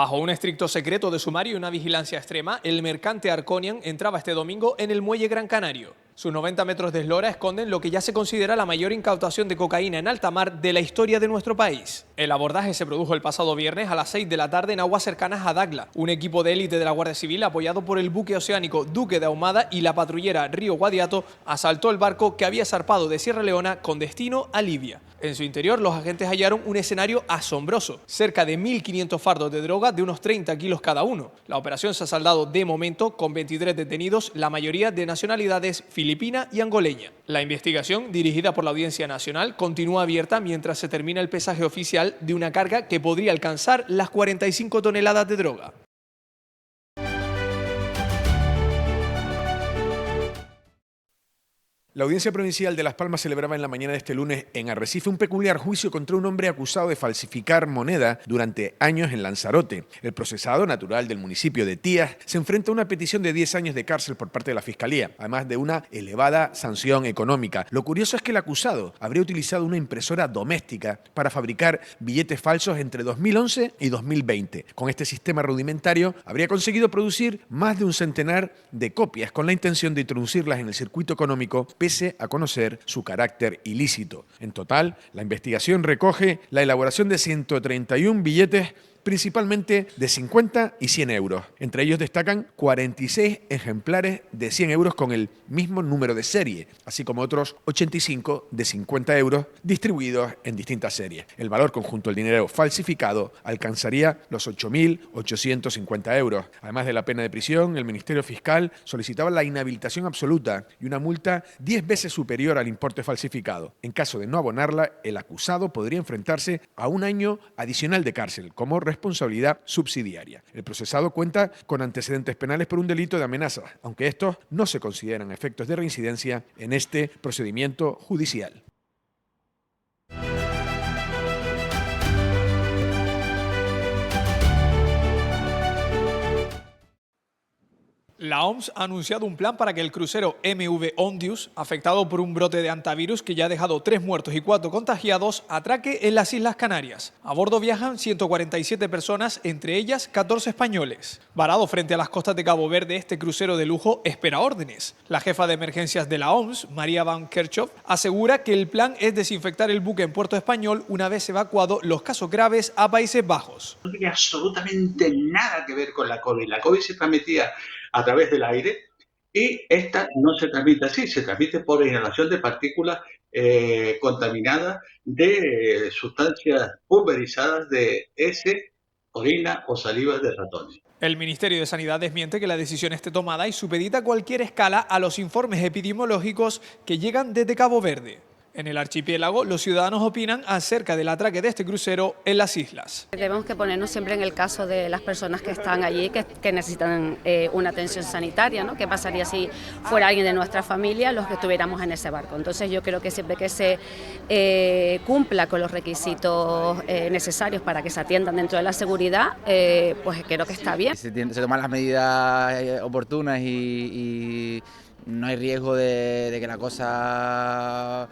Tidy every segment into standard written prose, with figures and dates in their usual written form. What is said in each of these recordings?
Bajo un estricto secreto de sumario y una vigilancia extrema, el mercante Arconian entraba este domingo en el muelle Gran Canario. Sus 90 metros de eslora esconden lo que ya se considera la mayor incautación de cocaína en alta mar de la historia de nuestro país. El abordaje se produjo el pasado viernes a las 6 de la tarde en aguas cercanas a Dagla. Un equipo de élite de la Guardia Civil, apoyado por el buque oceánico Duque de Ahumada y la patrullera Río Guadiato, asaltó el barco que había zarpado de Sierra Leona con destino a Libia. En su interior, los agentes hallaron un escenario asombroso, cerca de 1.500 fardos de droga de unos 30 kilos cada uno. La operación se ha saldado de momento con 23 detenidos, la mayoría de nacionalidades filipina y angoleña. La investigación, dirigida por la Audiencia Nacional, continúa abierta mientras se termina el pesaje oficial de una carga que podría alcanzar las 45 toneladas de droga. La Audiencia Provincial de Las Palmas celebraba en la mañana de este lunes en Arrecife un peculiar juicio contra un hombre acusado de falsificar moneda durante años en Lanzarote. El procesado, natural del municipio de Tías, se enfrenta a una petición de 10 años de cárcel por parte de la Fiscalía, además de una elevada sanción económica. Lo curioso es que el acusado habría utilizado una impresora doméstica para fabricar billetes falsos entre 2011 y 2020. Con este sistema rudimentario habría conseguido producir más de un centenar de copias con la intención de introducirlas en el circuito económico, pese a conocer su carácter ilícito. En total, la investigación recoge la elaboración de 131 billetes, principalmente de 50 y 100 euros. Entre ellos destacan 46 ejemplares de 100 euros con el mismo número de serie, así como otros 85 de 50 euros distribuidos en distintas series. El valor conjunto del dinero falsificado alcanzaría los 8.850 euros. Además de la pena de prisión, el Ministerio Fiscal solicitaba la inhabilitación absoluta y una multa 10 veces superior al importe falsificado. En caso de no abonarla, el acusado podría enfrentarse a un año adicional de cárcel como responsabilidad subsidiaria. El procesado cuenta con antecedentes penales por un delito de amenaza, aunque estos no se consideran efectos de reincidencia en este procedimiento judicial. La OMS ha anunciado un plan para que el crucero MV Ondius, afectado por un brote de hantavirus que ya ha dejado 3 muertos y 4 contagiados, atraque en las Islas Canarias. A bordo viajan 147 personas, entre ellas 14 españoles. Varado frente a las costas de Cabo Verde, este crucero de lujo espera órdenes. La jefa de emergencias de la OMS, María Van Kerkhove, asegura que el plan es desinfectar el buque en Puerto Español una vez evacuados los casos graves a Países Bajos. No tiene absolutamente nada que ver con la COVID. La COVID se transmitía a través del aire y esta no se transmite así, se transmite por inhalación de partículas contaminadas de sustancias pulverizadas de heces, orina o saliva de ratones. El Ministerio de Sanidad desmiente que la decisión esté tomada y supedita cualquier escala a los informes epidemiológicos que llegan desde Cabo Verde. En el archipiélago, los ciudadanos opinan acerca del atraque de este crucero en las islas. Debemos que ponernos siempre en el caso de las personas que están allí, que necesitan una atención sanitaria, ¿no? ¿Qué pasaría si fuera alguien de nuestra familia los que estuviéramos en ese barco? Entonces yo creo que siempre que se cumpla con los requisitos necesarios para que se atiendan dentro de la seguridad, pues creo que está bien. Se toman las medidas oportunas y no hay riesgo de que la cosa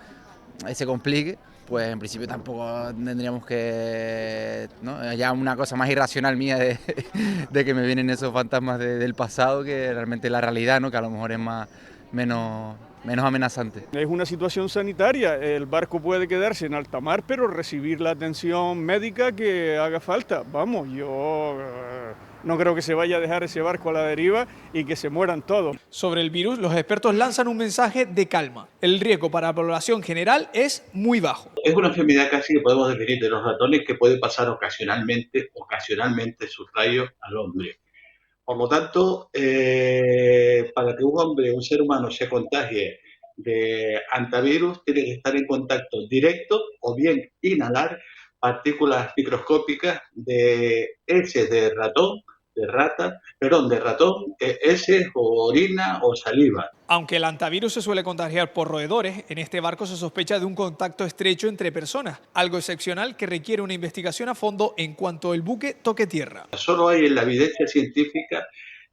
se complique, pues en principio tampoco tendríamos que, ¿no? Ya una cosa más irracional mía de que me vienen esos fantasmas del pasado que realmente la realidad, ¿no? Que a lo mejor es menos amenazante. Es una situación sanitaria, el barco puede quedarse en alta mar, pero recibir la atención médica que haga falta. Vamos, yo no creo que se vaya a dejar ese barco a la deriva y que se mueran todos. Sobre el virus, los expertos lanzan un mensaje de calma. El riesgo para la población general es muy bajo. Es una enfermedad casi que podemos definir de los ratones que puede pasar ocasionalmente, subrayo, al hombre. Por lo tanto, para que un ser humano se contagie de hantavirus, tiene que estar en contacto directo o bien inhalar partículas microscópicas de heces de ratón, heces o orina o saliva. Aunque el hantavirus se suele contagiar por roedores, en este barco se sospecha de un contacto estrecho entre personas, algo excepcional que requiere una investigación a fondo en cuanto el buque toque tierra. Solo hay en la evidencia científica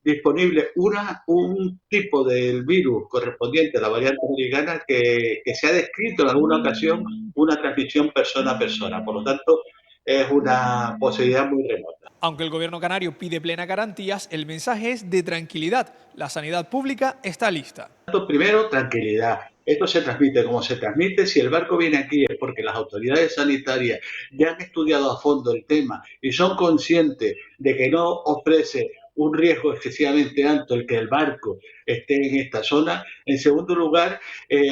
disponible un tipo del virus correspondiente a la variante americana que se ha descrito en alguna ocasión una transmisión persona a persona. Por lo tanto, es una posibilidad muy remota. Aunque el gobierno canario pide plenas garantías, el mensaje es de tranquilidad. La sanidad pública está lista. Primero, tranquilidad. Esto se transmite como se transmite. Si el barco viene aquí es porque las autoridades sanitarias ya han estudiado a fondo el tema y son conscientes de que no ofrece un riesgo excesivamente alto el que el barco esté en esta zona. En segundo lugar,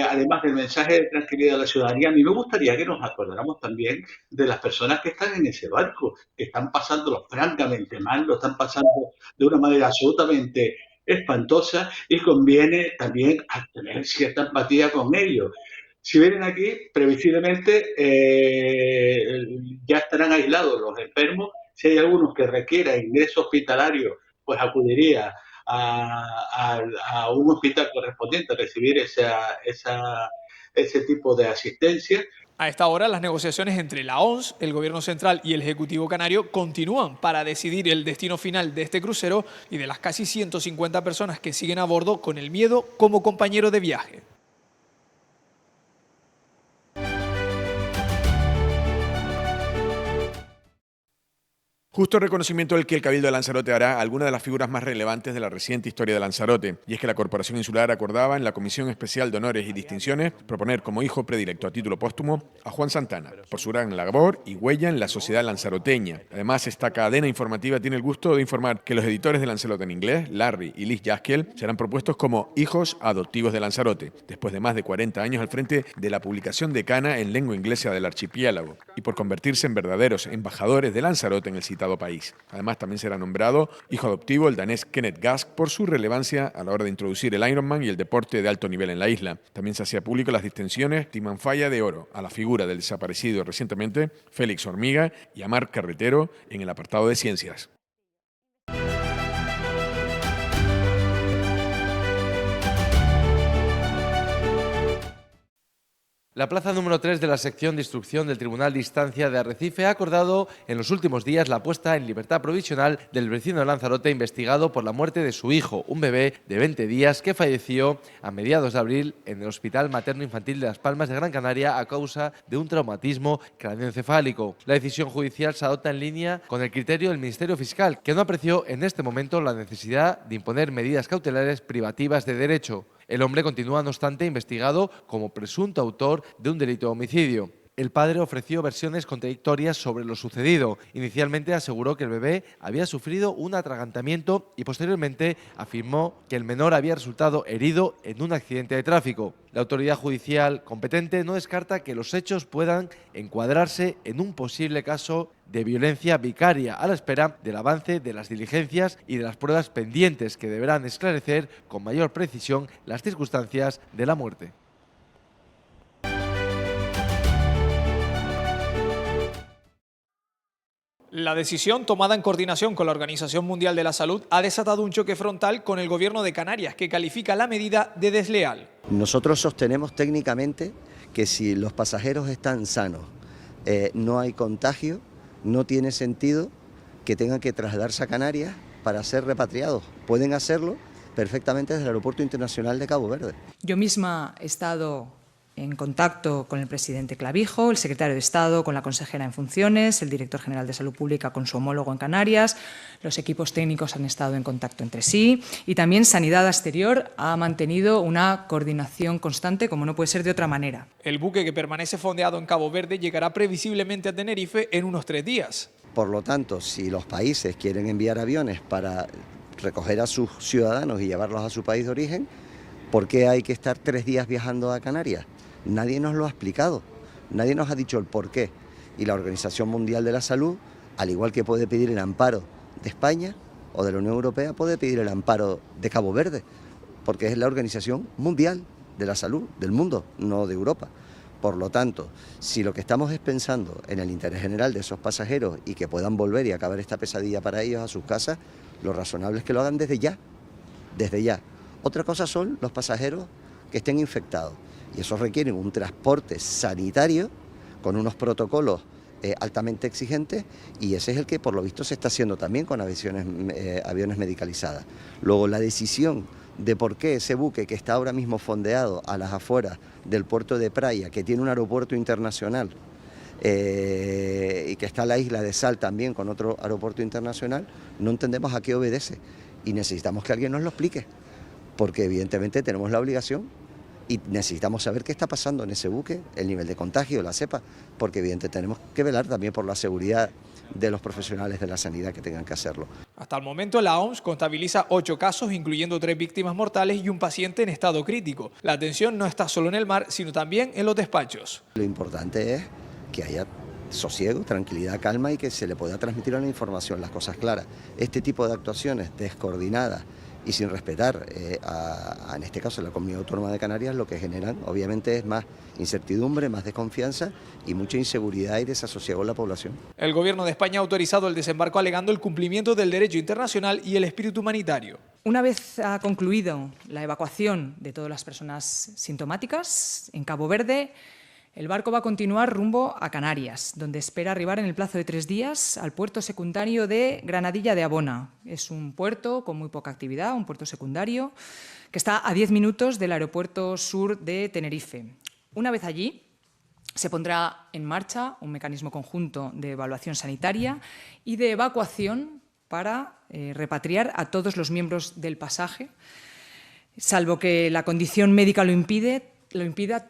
además del mensaje de tranquilidad a la ciudadanía, a mí me gustaría que nos acordáramos también de las personas que están en ese barco, que están pasándolo francamente mal, lo están pasando de una manera absolutamente espantosa, y conviene también tener cierta empatía con ellos. Si vienen aquí, previsiblemente ya estarán aislados los enfermos. Si hay algunos que requieran ingreso hospitalario, pues acudiría a un hospital correspondiente a recibir ese tipo de asistencia. A esta hora, las negociaciones entre la OMS, el Gobierno Central y el Ejecutivo Canario continúan para decidir el destino final de este crucero y de las casi 150 personas que siguen a bordo con el miedo como compañero de viaje. Justo reconocimiento el que el Cabildo de Lanzarote hará a alguna de las figuras más relevantes de la reciente historia de Lanzarote. Y es que la Corporación Insular acordaba en la Comisión Especial de Honores y Distinciones proponer como hijo predilecto a título póstumo a Juan Santana, por su gran labor y huella en la sociedad lanzaroteña. Además, esta cadena informativa tiene el gusto de informar que los editores de Lanzarote en inglés, Larry y Liz Jaskiel, serán propuestos como hijos adoptivos de Lanzarote, después de más de 40 años al frente de la publicación decana en lengua inglesa del archipiélago, y por convertirse en verdaderos embajadores de Lanzarote en el citado país. Además, también será nombrado hijo adoptivo el danés Kenneth Gask por su relevancia a la hora de introducir el Ironman y el deporte de alto nivel en la isla. También se hacía público las distinciones Timanfaya de Oro a la figura del desaparecido recientemente Félix Hormiga y a Marc Carretero en el apartado de ciencias. La plaza número 3 de la sección de instrucción del Tribunal de Instancia de Arrecife ha acordado en los últimos días la puesta en libertad provisional del vecino de Lanzarote investigado por la muerte de su hijo, un bebé de 20 días que falleció a mediados de abril en el Hospital Materno Infantil de Las Palmas de Gran Canaria a causa de un traumatismo craneoencefálico. La decisión judicial se adopta en línea con el criterio del Ministerio Fiscal, que no apreció en este momento la necesidad de imponer medidas cautelares privativas de derecho. El hombre continúa, no obstante, investigado como presunto autor de un delito de homicidio. El padre ofreció versiones contradictorias sobre lo sucedido. Inicialmente aseguró que el bebé había sufrido un atragantamiento y posteriormente afirmó que el menor había resultado herido en un accidente de tráfico. La autoridad judicial competente no descarta que los hechos puedan encuadrarse en un posible caso de violencia vicaria, a la espera del avance de las diligencias y de las pruebas pendientes que deberán esclarecer con mayor precisión las circunstancias de la muerte. La decisión, tomada en coordinación con la Organización Mundial de la Salud, ha desatado un choque frontal con el Gobierno de Canarias, que califica la medida de desleal. Nosotros sostenemos técnicamente que si los pasajeros están sanos, no hay contagio, no tiene sentido que tengan que trasladarse a Canarias para ser repatriados. Pueden hacerlo perfectamente desde el Aeropuerto Internacional de Cabo Verde. Yo misma he estado en contacto con el presidente Clavijo, el secretario de Estado con la consejera en funciones, el director general de Salud Pública con su homólogo en Canarias, los equipos técnicos han estado en contacto entre sí y también Sanidad Exterior ha mantenido una coordinación constante, como no puede ser de otra manera. El buque que permanece fondeado en Cabo Verde llegará previsiblemente a Tenerife en unos 3 días. Por lo tanto, si los países quieren enviar aviones para recoger a sus ciudadanos y llevarlos a su país de origen, ¿por qué hay que estar 3 días viajando a Canarias? Nadie nos lo ha explicado, nadie nos ha dicho el porqué. Y la Organización Mundial de la Salud, al igual que puede pedir el amparo de España o de la Unión Europea, puede pedir el amparo de Cabo Verde, porque es la Organización Mundial de la Salud del mundo, no de Europa. Por lo tanto, si lo que estamos es pensando en el interés general de esos pasajeros y que puedan volver y acabar esta pesadilla para ellos a sus casas, lo razonable es que lo hagan desde ya, desde ya. Otra cosa son los pasajeros que estén infectados. Y eso requiere un transporte sanitario con unos protocolos altamente exigentes, y ese es el que por lo visto se está haciendo también con aviones medicalizadas. Luego, la decisión de por qué ese buque que está ahora mismo fondeado a las afueras del puerto de Praia, que tiene un aeropuerto internacional, y que está la isla de Sal también con otro aeropuerto internacional, no entendemos a qué obedece y necesitamos que alguien nos lo explique, porque evidentemente tenemos la obligación y necesitamos saber qué está pasando en ese buque, el nivel de contagio, la cepa, porque evidentemente tenemos que velar también por la seguridad de los profesionales de la sanidad que tengan que hacerlo. Hasta el momento la OMS contabiliza 8 casos, incluyendo 3 víctimas mortales y un paciente en estado crítico. La atención no está solo en el mar, sino también en los despachos. Lo importante es que haya sosiego, tranquilidad, calma y que se le pueda transmitir la información, las cosas claras. Este tipo de actuaciones descoordinadas y sin respetar, en este caso, la Comunidad Autónoma de Canarias, lo que generan obviamente es más incertidumbre, más desconfianza y mucha inseguridad y desasosiego en la población. El Gobierno de España ha autorizado el desembarco alegando el cumplimiento del derecho internacional y el espíritu humanitario. Una vez ha concluido la evacuación de todas las personas sintomáticas en Cabo Verde, el barco va a continuar rumbo a Canarias, donde espera arribar en el plazo de 3 días al puerto secundario de Granadilla de Abona. Es un puerto con muy poca actividad, un puerto secundario, que está a 10 minutos del aeropuerto sur de Tenerife. Una vez allí, se pondrá en marcha un mecanismo conjunto de evaluación sanitaria y de evacuación para repatriar a todos los miembros del pasaje, salvo que la condición médica lo impida,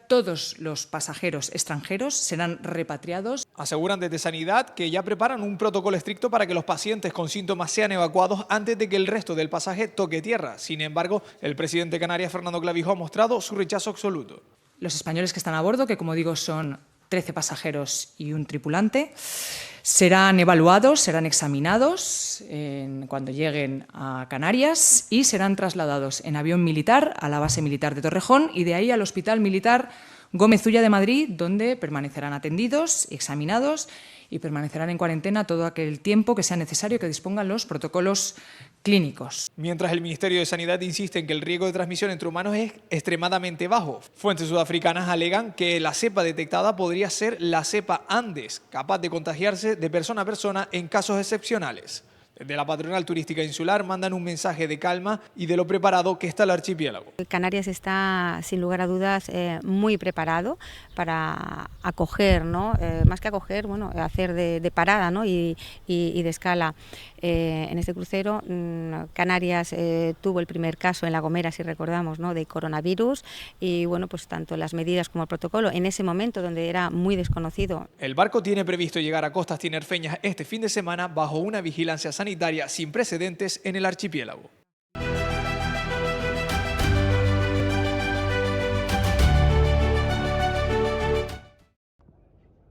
todos los pasajeros extranjeros serán repatriados. Aseguran desde Sanidad que ya preparan un protocolo estricto para que los pacientes con síntomas sean evacuados antes de que el resto del pasaje toque tierra. Sin embargo, el presidente de Canarias, Fernando Clavijo, ha mostrado su rechazo absoluto. Los españoles que están a bordo, que como digo son 13 pasajeros y un tripulante, serán evaluados, serán examinados cuando lleguen a Canarias y serán trasladados en avión militar a la base militar de Torrejón y de ahí al Hospital Militar Gómez Ulla de Madrid, donde permanecerán atendidos, examinados y permanecerán en cuarentena todo aquel tiempo que sea necesario que dispongan los protocolos clínicos. Mientras el Ministerio de Sanidad insiste en que el riesgo de transmisión entre humanos es extremadamente bajo. Fuentes sudafricanas alegan que la cepa detectada podría ser la cepa Andes, capaz de contagiarse de persona a persona en casos excepcionales. Desde la Patronal Turística Insular mandan un mensaje de calma y de lo preparado que está el archipiélago. Canarias está, sin lugar a dudas, muy preparado para acoger, ¿no? Más que acoger, bueno, hacer de parada, ¿no? y de escala en este crucero. Canarias tuvo el primer caso en La Gomera, si recordamos, ¿no? De coronavirus y bueno, pues tanto las medidas como el protocolo en ese momento donde era muy desconocido. El barco tiene previsto llegar a costas tinerfeñas este fin de semana bajo una vigilancia sanitaria sin precedentes en el archipiélago.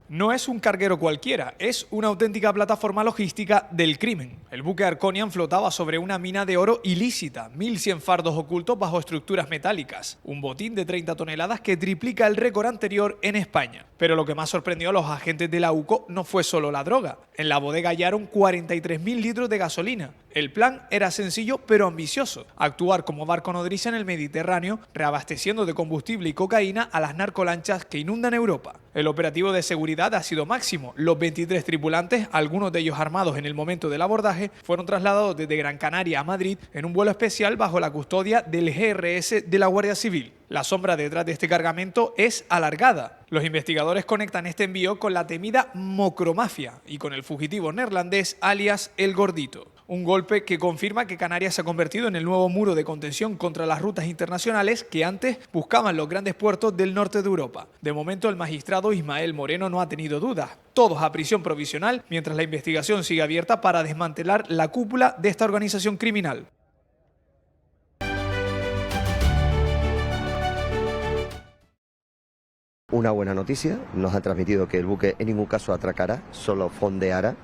No es un carguero cualquiera, es una auténtica plataforma logística del crimen. El buque Arconian flotaba sobre una mina de oro ilícita, 1.100 fardos ocultos bajo estructuras metálicas, un botín de 30 toneladas que triplica el récord anterior en España. Pero lo que más sorprendió a los agentes de la UCO no fue solo la droga. En la bodega hallaron 43.000 litros de gasolina. El plan era sencillo pero ambicioso, actuar como barco nodriza en el Mediterráneo, reabasteciendo de combustible y cocaína a las narcolanchas que inundan Europa. El operativo de seguridad ha sido máximo. Los 23 tripulantes, algunos de ellos armados en el momento del abordaje, fueron trasladados desde Gran Canaria a Madrid en un vuelo especial bajo la custodia del GRS de la Guardia Civil. La sombra detrás de este cargamento es alargada. Los investigadores conectan este envío con la temida Mocromafia y con el fugitivo neerlandés alias El Gordito. Un golpe que confirma que Canarias se ha convertido en el nuevo muro de contención contra las rutas internacionales que antes buscaban los grandes puertos del norte de Europa. De momento, el magistrado Ismael Moreno no ha tenido dudas. Todos a prisión provisional, mientras la investigación sigue abierta para desmantelar la cúpula de esta organización criminal. Una buena noticia, nos han transmitido que el buque en ningún caso atracará, solo fondeará,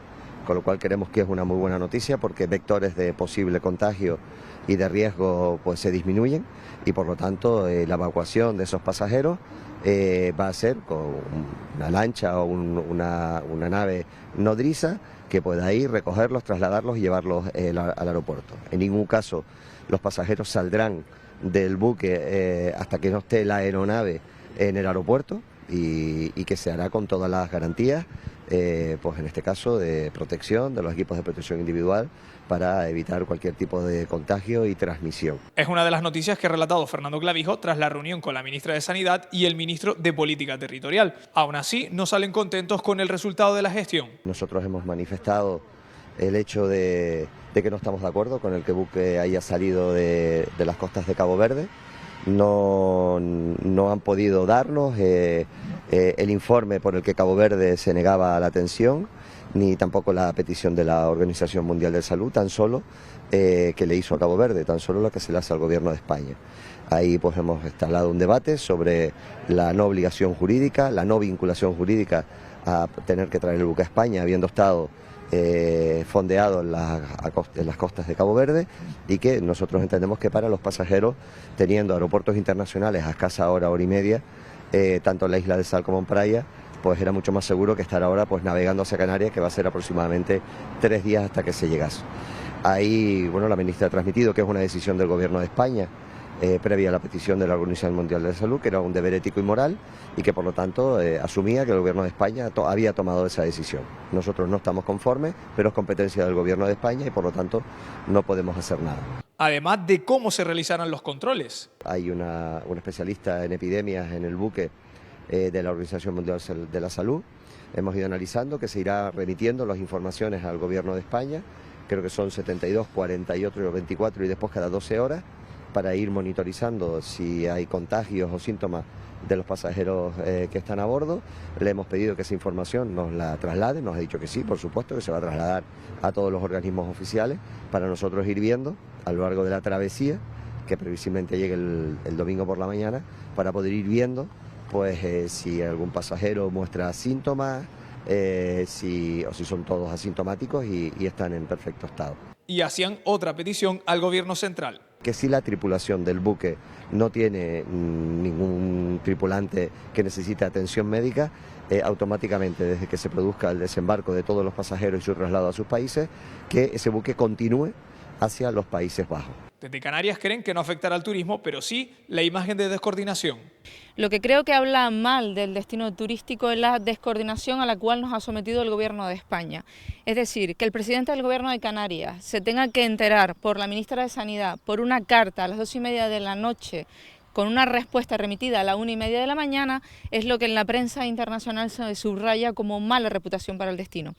con lo cual creemos que es una muy buena noticia porque vectores de posible contagio y de riesgo pues se disminuyen y por lo tanto la evacuación de esos pasajeros va a ser con una lancha o una nave nodriza que pueda ir, recogerlos, trasladarlos y llevarlos al aeropuerto. En ningún caso los pasajeros saldrán del buque hasta que no esté la aeronave en el aeropuerto y que se hará con todas las garantías pues en este caso de protección, de los equipos de protección individual, para evitar cualquier tipo de contagio y transmisión. Es una de las noticias que ha relatado Fernando Clavijo tras la reunión con la ministra de Sanidad y el ministro de Política Territorial. Aún así, no salen contentos con el resultado de la gestión. Nosotros hemos manifestado el hecho de que no estamos de acuerdo con el que buque haya salido de las costas de Cabo Verde. No han podido darnos el informe por el que Cabo Verde se negaba a la atención, ni tampoco la petición de la Organización Mundial de Salud, tan solo que le hizo a Cabo Verde, tan solo lo que se le hace al Gobierno de España. Ahí pues hemos instalado un debate sobre la no obligación jurídica, la no vinculación jurídica a tener que traer el buque a España, habiendo estado fondeado en las costas de Cabo Verde, y que nosotros entendemos que para los pasajeros, teniendo aeropuertos internacionales a escasa hora y media, tanto en la isla de Sal como en Praia, pues era mucho más seguro que estar ahora pues navegando hacia Canarias, que va a ser aproximadamente 3 días hasta que se llegase. Ahí, bueno, la ministra ha transmitido que es una decisión del Gobierno de España, previa a la petición de la Organización Mundial de Salud, que era un deber ético y moral, y que por lo tanto asumía que el Gobierno de España había tomado esa decisión. Nosotros no estamos conformes, pero es competencia del Gobierno de España y por lo tanto no podemos hacer nada. Además de cómo se realizarán los controles. Hay una especialista en epidemias en el buque de la Organización Mundial de la Salud. Hemos ido analizando que se irá remitiendo las informaciones al Gobierno de España, creo que son 72, 48 y 24 y después cada 12 horas, para ir monitorizando si hay contagios o síntomas de los pasajeros que están a bordo. Le hemos pedido que esa información nos la traslade, nos ha dicho que sí, por supuesto, que se va a trasladar a todos los organismos oficiales para nosotros ir viendo a lo largo de la travesía, que previsiblemente llegue el domingo por la mañana, para poder ir viendo pues si algún pasajero muestra síntomas, o si son todos asintomáticos y están en perfecto estado. Y hacían otra petición al Gobierno central. Que si la tripulación del buque no tiene ningún tripulante que necesite atención médica, automáticamente, desde que se produzca el desembarco de todos los pasajeros y su traslado a sus países, que ese buque continúe hacia los Países Bajos. Desde Canarias creen que no afectará al turismo, pero sí la imagen de descoordinación. Lo que creo que habla mal del destino turístico es la descoordinación a la cual nos ha sometido el Gobierno de España. Es decir, que el presidente del Gobierno de Canarias se tenga que enterar por la ministra de Sanidad, por una carta a las 2:30 de la noche, con una respuesta remitida a la 1:30 de la mañana, es lo que en la prensa internacional se subraya como mala reputación para el destino.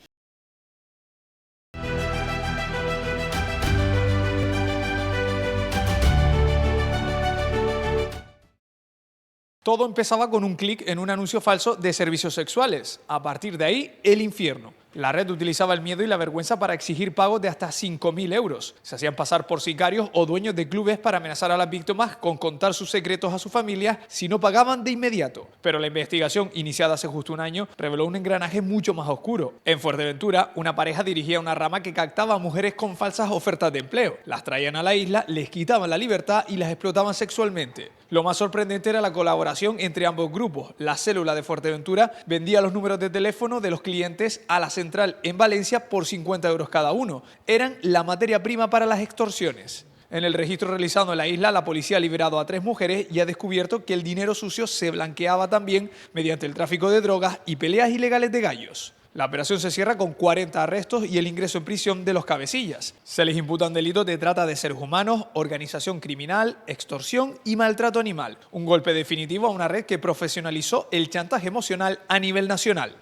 Todo empezaba con un clic en un anuncio falso de servicios sexuales. A partir de ahí, el infierno. La red utilizaba el miedo y la vergüenza para exigir pagos de hasta 5.000 euros. Se hacían pasar por sicarios o dueños de clubes para amenazar a las víctimas con contar sus secretos a su familia si no pagaban de inmediato. Pero la investigación, iniciada hace justo un año, reveló un engranaje mucho más oscuro. En Fuerteventura, una pareja dirigía una rama que captaba a mujeres con falsas ofertas de empleo. Las traían a la isla, les quitaban la libertad y las explotaban sexualmente. Lo más sorprendente era la colaboración entre ambos grupos. La célula de Fuerteventura vendía los números de teléfono de los clientes a la central en Valencia por 50 euros cada uno. Eran la materia prima para las extorsiones. En el registro realizado en la isla, la policía ha liberado a 3 mujeres y ha descubierto que el dinero sucio se blanqueaba también mediante el tráfico de drogas y peleas ilegales de gallos. La operación se cierra con 40 arrestos y el ingreso en prisión de los cabecillas. Se les imputan delitos de trata de seres humanos, organización criminal, extorsión y maltrato animal. Un golpe definitivo a una red que profesionalizó el chantaje emocional a nivel nacional.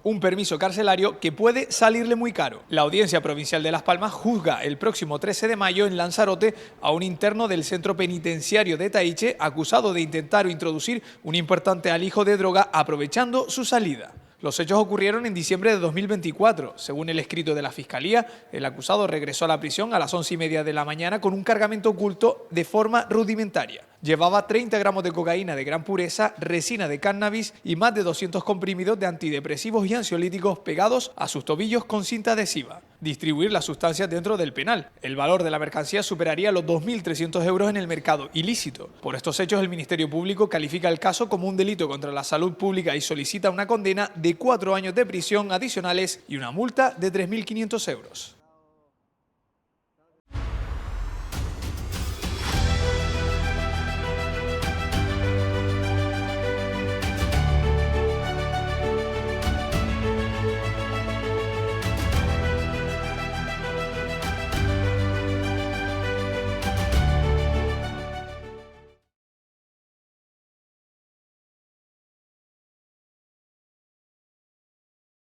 Un permiso carcelario que puede salirle muy caro. La Audiencia Provincial de Las Palmas juzga el próximo 13 de mayo en Lanzarote a un interno del centro penitenciario de Taiche acusado de intentar introducir un importante alijo de droga aprovechando su salida. Los hechos ocurrieron en diciembre de 2024. Según el escrito de la Fiscalía, el acusado regresó a la prisión a las 11:30 de la mañana con un cargamento oculto de forma rudimentaria. Llevaba 30 gramos de cocaína de gran pureza, resina de cannabis y más de 200 comprimidos de antidepresivos y ansiolíticos pegados a sus tobillos con cinta adhesiva. Distribuir las sustancias dentro del penal. El valor de la mercancía superaría los 2.300 euros en el mercado ilícito. Por estos hechos, el Ministerio Público califica el caso como un delito contra la salud pública y solicita una condena de 4 años de prisión adicionales y una multa de 3.500 euros.